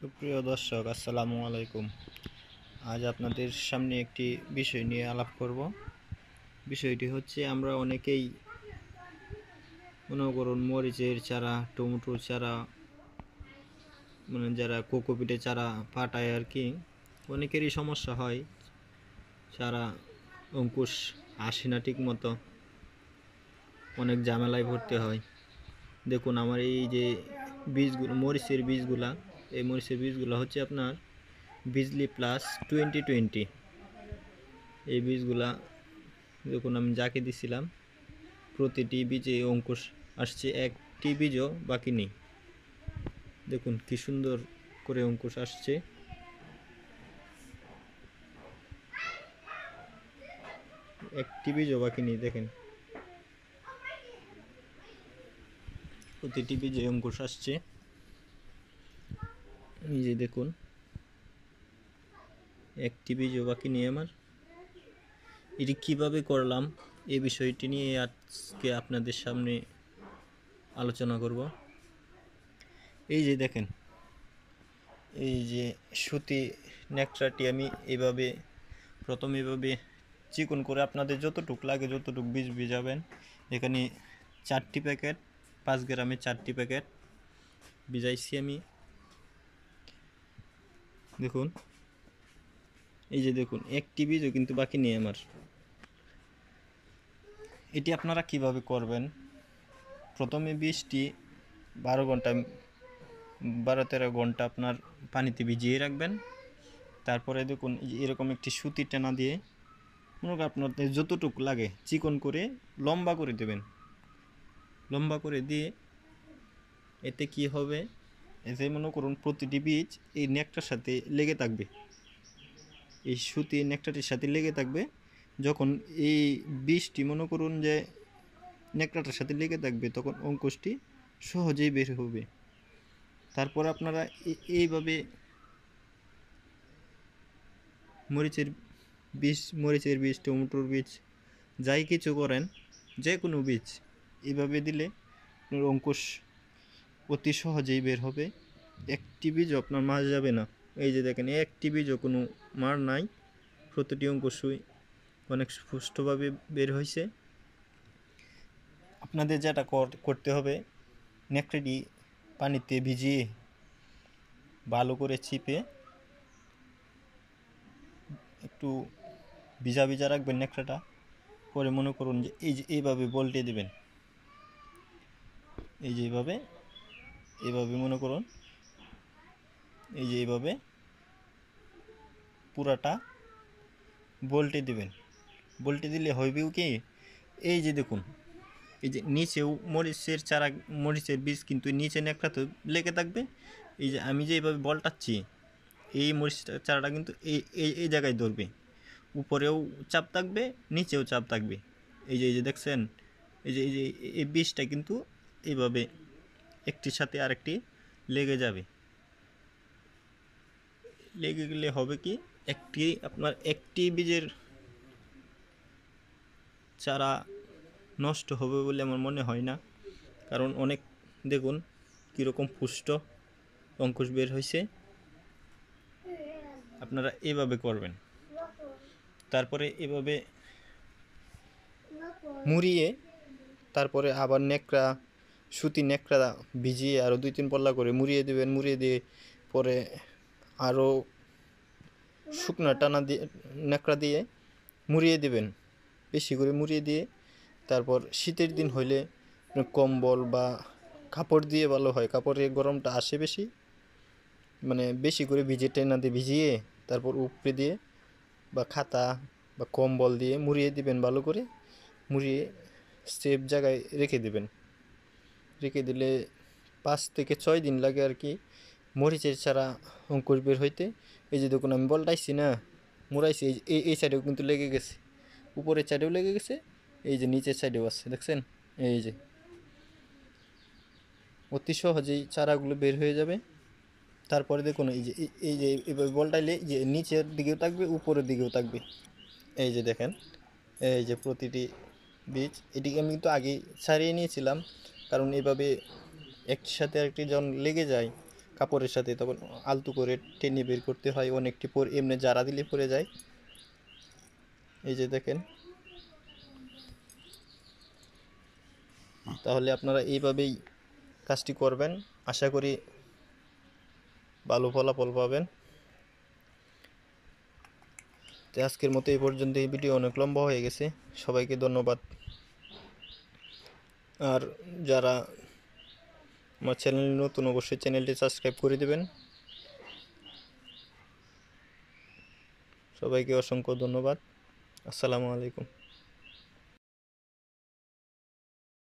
সুপ্রিয় দর্শক, আসসালামু আলাইকুম। আজ আপনাদের সামনে একটি বিষয় নিয়ে আলাপ করব। বিষয়টি হচ্ছে, আমরা অনেকেই মনে করুন মরিচের চারা, টমেটোর চারা, যারা কোকোপিটের চারা পাঠায় আর কি, অনেকেরই সমস্যা হয়, চারা অঙ্কুশ আসে না ঠিক মতো, অনেক ঝামেলায় ভরতে হয়। দেখুন আমার এই যে বীজগুলো, মরিচের বীজগুলা, এই মরিচের বীজগুলো হচ্ছে আপনার বিজলি প্লাস 2020। এই বীজগুলা দেখুন আমি যাকে দিছিলাম, প্রতিটি বীজে অঙ্কুশ আসছে, একটি বীজও বাকি নেই। দেখুন কি সুন্দর করে অঙ্কুশ আসছে। একটি বীজও বাকি নেই, দেখেন প্রতিটি বীজে অঙ্কুশ আসছে। এই যে দেখুন, একটি বীজও বাকি নেই আমার। এটি কিভাবে করলাম, এই বিষয়টি নিয়ে আজকে আপনাদের সামনে আলোচনা করব। এই যে দেখেন, এই যে সুতি নেকড়াটি আমি প্রথমে এভাবে চিকন করে, আপনাদের যতটুক লাগে যতটুক বীজ ভিজাবেন। এখানে 4টি প্যাকেট, 5 গ্রামের 4টি প্যাকেট ভিজাইছি আমি। দেখুন, এই যে দেখুন, একটি বীজও কিন্তু বাকি নেই আমার। এটি আপনারা কিভাবে করবেন, প্রথমে বীজটি 12-13 ঘন্টা আপনার পানিতে ভিজিয়ে রাখবেন। তারপরে দেখুন, এরকম একটি সুতি টানা দিয়ে, মনে করেন আপনাদের যতটুকু লাগে চিকন করে লম্বা করে দেবেন। লম্বা করে দিয়ে এতে কি হবে, এতে মনে করুন প্রতিটি বীজ এই নেকটার সাথে লেগে থাকবে, এই সুতি নেকটাটির সাথে লেগে থাকবে। যখন এই বীজটি মনে করুন যে নেকটাটার সাথে লেগে থাকবে, তখন অঙ্কুশটি সহজেই বের হবে। তারপর আপনারা এইভাবে মরিচের বীজ, টমেটোর বীজ, যাই কিছু করেন, যে কোনো বীজ এইভাবে দিলে আপনার অঙ্কুশ অতি সহজেই বের হবে। একটি বীজও আপনার মার যাবে না। এই যে দেখেন, একটি বীজও কোনো মার নাই, প্রতিটি অঙ্কুশই অনেক সুষ্ঠুভাবে বের হয়েছে। আপনাদের যেটা করতে হবে, নেকড়েটি পানিতে ভিজিয়ে ভালো করে চিপে একটু ভিজা ভিজা রাখবেন নেকড়েটা। পরে মনে করুন যে এইভাবে বল্টে দেবেন। এই যে এইভাবে মনে করুন, এই যে এইভাবে পুরাটা বল্টে দেবেন। বল্টে দিলে হইবেও কি, এই যে দেখুন, এই যে নিচেও মরিচের বীজ কিন্তু নিচে নেকড়াতে লেগে থাকবে। এই যে আমি যে এইভাবে বলটাচ্ছি, এই মরিচ চারাটা কিন্তু এই জায়গায় ধরবে, উপরেও চাপ থাকবে, নিচেও চাপ থাকবে। এই যে দেখছেন, এই বীজটা কিন্তু এইভাবে একটির সাথে আরেকটি লেগে যাবে। লেগে গেলে হবে কি, আপনার একটি বীজের চারা নষ্ট হবে বলে আমার মনে হয় না, কারণ অনেক দেখুন কীরকম পুষ্ট অঙ্কুশ বের হয়েছে। আপনারা এভাবে করবেন। তারপরে এভাবে মুড়িয়ে, তারপরে আবার সুতি নেকড়া ভিজিয়ে আরও 2-3 পল্লা করে মুড়িয়ে দেবেন। মুড়িয়ে দিয়ে পরে আরও শুকনো টানা দিয়ে নেকড়া দিয়ে মুড়িয়ে দেবেন, বেশি করে মুড়িয়ে দিয়ে। তারপর শীতের দিন হইলে কম্বল বা কাপড় দিয়ে ভালো হয়, কাপড়ে গরমটা আসে বেশি, বেশি করে ভিজিয়ে তারপর উপরে দিয়ে বা খাতা বা কম্বল দিয়ে মুড়িয়ে দিবেন। ভালো করে মুড়িয়ে সেফ জায়গায় রেখে দেবেন। রেখে দিলে 5 থেকে 6 দিন লাগে আর কি মরিচের চারা অঙ্কুশ বের হইতে। এই যে দেখুন, আমি বলটাইছি না, মুড়াইছি, এই সাইডেও কিন্তু লেগে গেছে, উপরের সাইডেও লেগে গেছে, এই যে নিচের সাইডেও আছে, দেখছেন। এই যে অতি সহজেই চারাগুলো বের হয়ে যাবে। তারপরে দেখুন, এই যে এবার বলটাইলে যে নিচের দিকেও থাকবে, উপরের দিকেও থাকবে। এই যে দেখেন, এই যে প্রতিটি বীজ, এটিকে আমি কিন্তু আগেই ছাড়িয়ে নিয়েছিলাম, কারণ এভাবে একটির সাথে আরেকটি যখন লেগে যায় কাপড়ের সাথে, তখন আলতো করে টেনে বের করতে হয়। অনেকটি পর এমনি জারা দিলে পড়ে যায়। এই যে দেখেন, তাহলে আপনারা এইভাবেই কাজটি করবেন, আশা করি ভালো ফলাফল পাবেন। তো আজকের মতো এই পর্যন্ত, এই ভিডিও অনেক লম্বা হয়ে গেছে। সবাইকে ধন্যবাদ। আর যারা আমার চ্যানেল নতুন, অবশ্যই চ্যানেলটি সাবস্ক্রাইব করে দেবেন। সবাইকে অসংখ্য ধন্যবাদ। আসসালামু আলাইকুম।